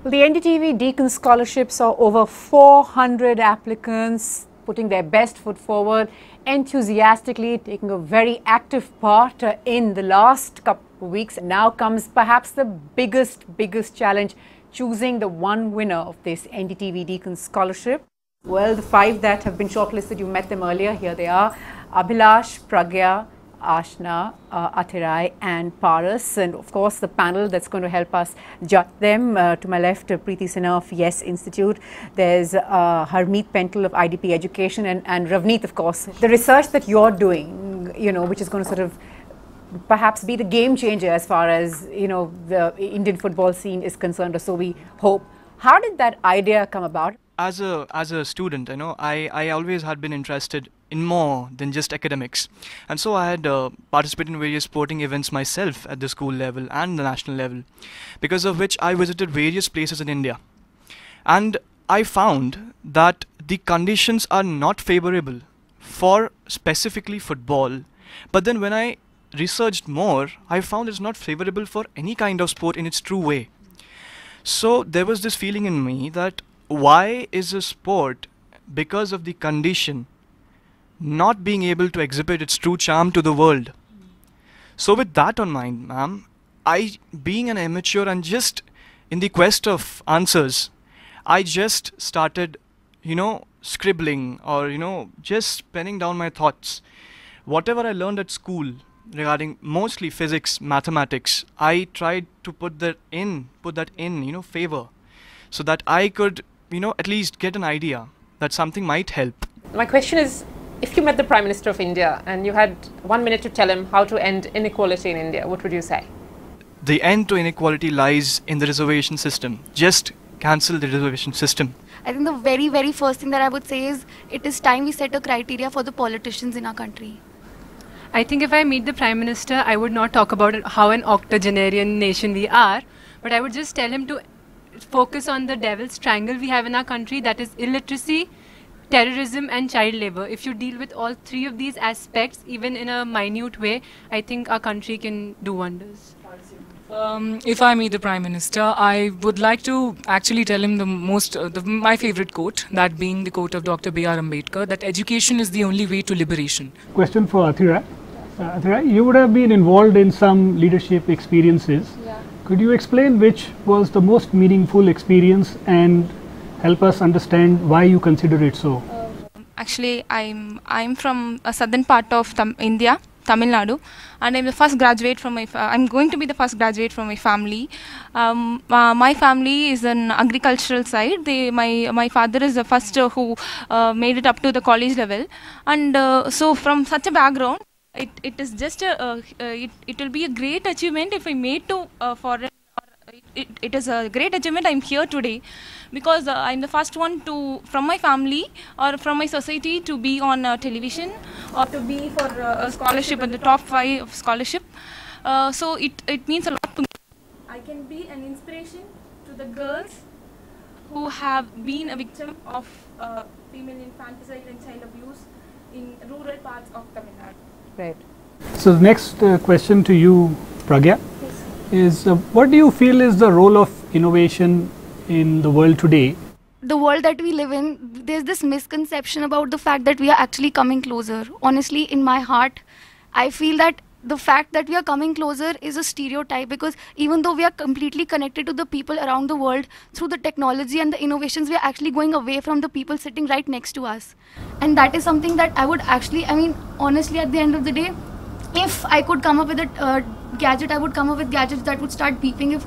Well, the NDTV-Deakin Scholarship saw over 400 applicants putting their best foot forward, enthusiastically taking a very active part in the last couple of weeks. Now comes perhaps the biggest challenge, choosing the one winner of this NDTV-Deakin Scholarship. Well, the 5 that have been shortlisted, you met them earlier. Here they are: Abhilash, Pragya, Ashna, Athirai and Paras, and of course the panel that's going to help us judge them. To my left, Preeti Sinha of Yes Institute. There's Harmeet Pental of IDP Education, and Ravneet, of course. The research that you're doing, which is going to sort of perhaps be the game changer as far as, the Indian football scene is concerned, or so we hope. How did that idea come about? As a student, I always had been interested in more than just academics, and so I had participated in various sporting events myself at the school level and the national level, because of which I visited various places in India, and I found that the conditions are not favorable for specifically football. But then when I researched more, I found it's not favorable for any kind of sport in its true way. So there was this feeling in me that why is a sport, because of the condition, not being able to exhibit its true charm to the world? So with that on mind, ma'am, I, being an amateur and just in the quest of answers, I just started, scribbling or, just penning down my thoughts. Whatever I learned at school regarding mostly physics, mathematics, I tried to put that in favor, so that I could, at least get an idea that something might help. My question is, if you met the Prime Minister of India and you had 1 minute to tell him how to end inequality in India, what would you say? The end to inequality lies in the reservation system. Just cancel the reservation system. I think the very first thing that I would say is, it is time we set a criteria for the politicians in our country. I think if I meet the Prime Minister, I would not talk about how an octogenarian nation we are, but I would just tell him to focus on the devil's triangle we have in our country, that is illiteracy, terrorism and child labor. If you deal with all 3 of these aspects, even in a minute way, I think our country can do wonders. If I meet the Prime Minister, I would like to actually tell him my favorite quote, that being the quote of Dr. B.R. Ambedkar, that education is the only way to liberation. Question for Athirai. Athirai, you would have been involved in some leadership experiences. Yeah. Could you explain which was the most meaningful experience and help us understand why you consider it so? Actually, I'm from a southern part of India, Tamil Nadu, and I'm the first graduate from I'm going to be the first graduate from my family. My family is an agricultural side. My father is the first who made it up to the college level, and so from such a background, it is just it will be a great achievement if I made to foreign. It is a great achievement. I'm here today because I'm the first one from my family or from my society to be on television or to be for a scholarship in the top 5 of scholarship. So it means a lot to me. I can be an inspiration to the girls who have been a victim of female infanticide and child abuse in rural parts of Tamil Nadu. Right. So the next question to you, Pragya, is what do you feel is the role of innovation in the world today? The world that we live in, there's this misconception about the fact that we are actually coming closer. Honestly, in my heart, I feel that the fact that we are coming closer is a stereotype, because even though we are completely connected to the people around the world through the technology and the innovations, we are actually going away from the people sitting right next to us. And that is something that I would actually, honestly, at the end of the day, if I could come up with a gadget, I would come up with gadgets that would start beeping if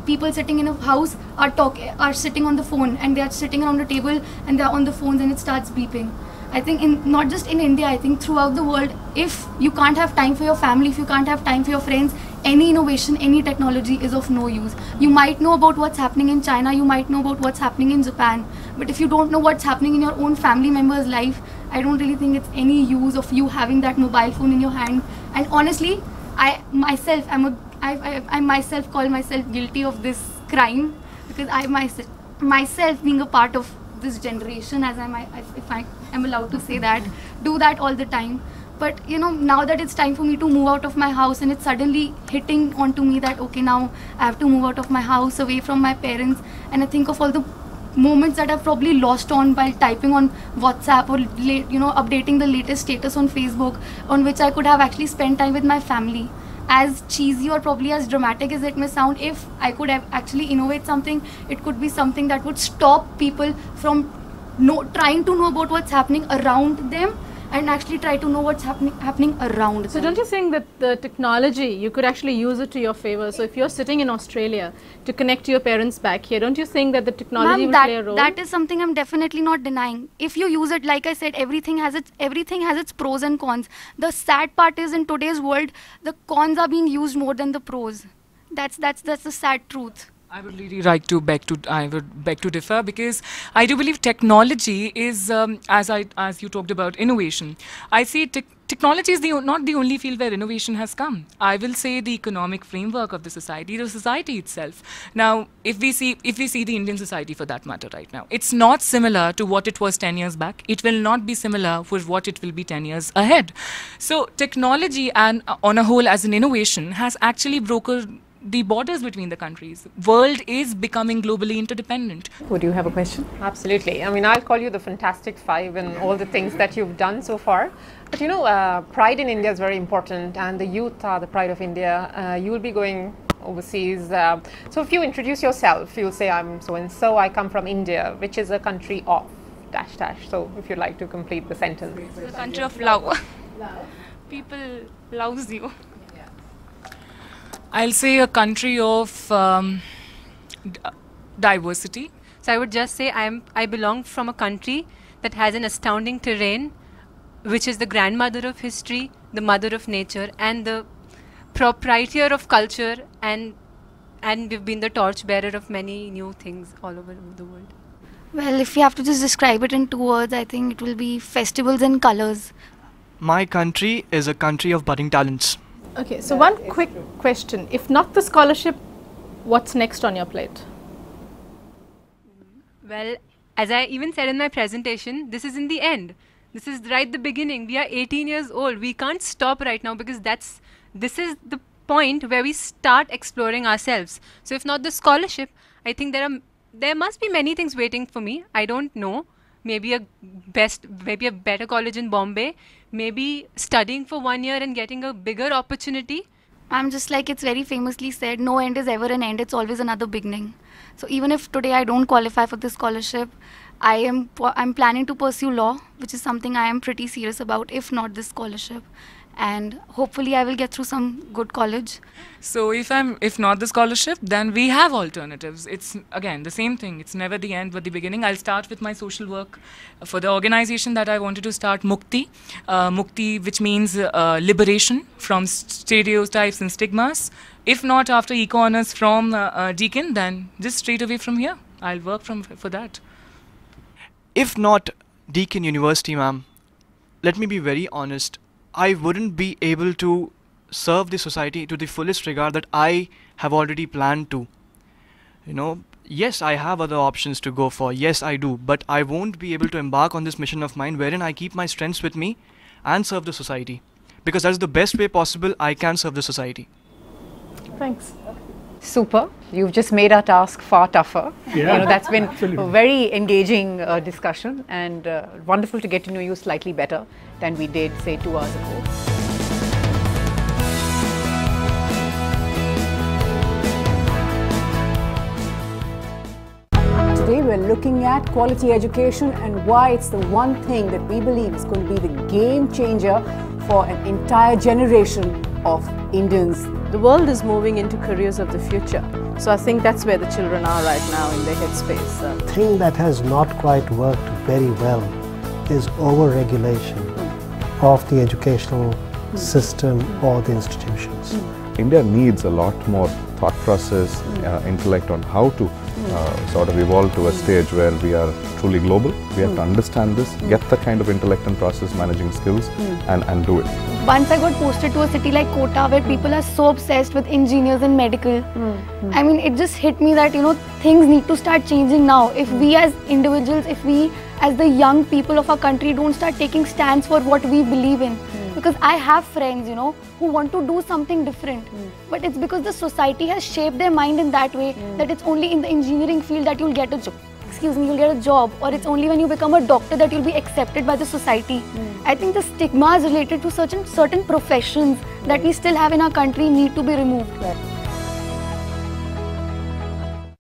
people sitting in a house are sitting on the phone and they are sitting around a table and they are on the phones and it starts beeping. I think not just in India, I think throughout the world, if you can't have time for your family, if you can't have time for your friends, any innovation, any technology is of no use. You might know about what's happening in China, you might know about what's happening in Japan, but if you don't know what's happening in your own family member's life, I don't really think it's any use of you having that mobile phone in your hand. And honestly, I myself call myself guilty of this crime, because I myself being a part of this generation, if I am allowed to say that, do that all the time. But you know, now that it's time for me to move out of my house, and it's suddenly hitting onto me that okay, now I have to move out of my house, away from my parents, and I think of all the moments that I've probably lost on while typing on WhatsApp or updating the latest status on Facebook, on which I could have actually spent time with my family. As cheesy or probably as dramatic as it may sound, if I could have actually innovate something, it could be something that would stop people from trying to know about what's happening around them, and actually try to know what's happening around them. So don't you think that the technology, you could actually use it to your favor? So if you're sitting in Australia to connect to your parents back here, don't you think that the technology will play a role? That is something I'm definitely not denying. If you use it, like I said, everything has its pros and cons. The sad part is, in today's world, the cons are being used more than the pros. That's the sad truth. I would really like to beg to differ, because I do believe technology is, as you talked about innovation, I see technology is not the only field where innovation has come. I will say the economic framework of the society itself. Now, if we see the Indian society for that matter right now, it's not similar to what it was 10 years back. It will not be similar for what it will be 10 years ahead. So technology, and on a whole as an innovation, has actually broken the borders between the countries. World is becoming globally interdependent. Would you have a question? Absolutely. I mean, I'll call you the Fantastic Five and all the things that you've done so far. But you know, pride in India is very important, and the youth are the pride of India. You will be going overseas. So if you introduce yourself, you'll say, I'm so-and-so, I come from India, which is a country of ... So if you'd like to complete the sentence. The country of love. People loves you. I'll say a country of diversity. So I would just say I belong from a country that has an astounding terrain, which is the grandmother of history, the mother of nature, and the proprietor of culture, and we've been the torchbearer of many new things all over the world. Well, if you have to just describe it in 2 words, I think it will be festivals and colors. My country is a country of budding talents. Okay, so one quick question. If not the scholarship, what's next on your plate? Well, as I even said in my presentation, this is in the end. This is right the beginning. We are 18 years old. We can't stop right now, because this is the point where we start exploring ourselves. So if not the scholarship, I think there must be many things waiting for me. I don't know. Maybe a better college in Bombay, maybe studying for 1 year and getting a bigger opportunity. I'm just like it's very famously said, no end is ever an end, it's always another beginning. So even if today I don't qualify for this scholarship, I'm planning to pursue law, which is something I am pretty serious about, if not this scholarship. And hopefully I will get through some good college. So if not the scholarship, then we have alternatives. It's again the same thing. It's never the end but the beginning. I'll start with my social work for the organization that I wanted to start, Mukti. Mukti, which means liberation from stereotypes and stigmas. If not after eco-honors from Deakin, then just straight away from here. I'll work for that. If not Deakin University, ma'am, let me be very honest. I wouldn't be able to serve the society to the fullest regard that I have already planned to. You know, yes, I have other options to go for. Yes, I do. But I won't be able to embark on this mission of mine wherein I keep my strengths with me and serve the society. Because that's the best way possible I can serve the society. Thanks. Super. You've just made our task far tougher. Yeah. You know, that's been Absolutely. a very engaging discussion, and wonderful to get to know you slightly better than we did, say, 2 hours ago. Today we're looking at quality education and why it's the one thing that we believe is going to be the game changer for an entire generation of Indians. The world is moving into careers of the future. So I think that's where the children are right now in their headspace. The thing that has not quite worked very well is over-regulation of the educational system or the institutions. India needs a lot more thought process, intellect on how to sort of evolve to a stage where we are truly global. We have to understand this, get the kind of intellect and process managing skills and do it. Once I got posted to a city like Kota, where people are so obsessed with engineers and medical, I mean, it just hit me that, you know, things need to start changing now. If we as individuals, if we as the young people of our country don't start taking stands for what we believe in, Because I have friends, you know, who want to do something different. But it's because the society has shaped their mind in that way that it's only in the engineering field that you'll get a job. You'll get a job, or it's only when you become a doctor that you'll be accepted by the society. I think the stigmas related to certain professions that we still have in our country need to be removed.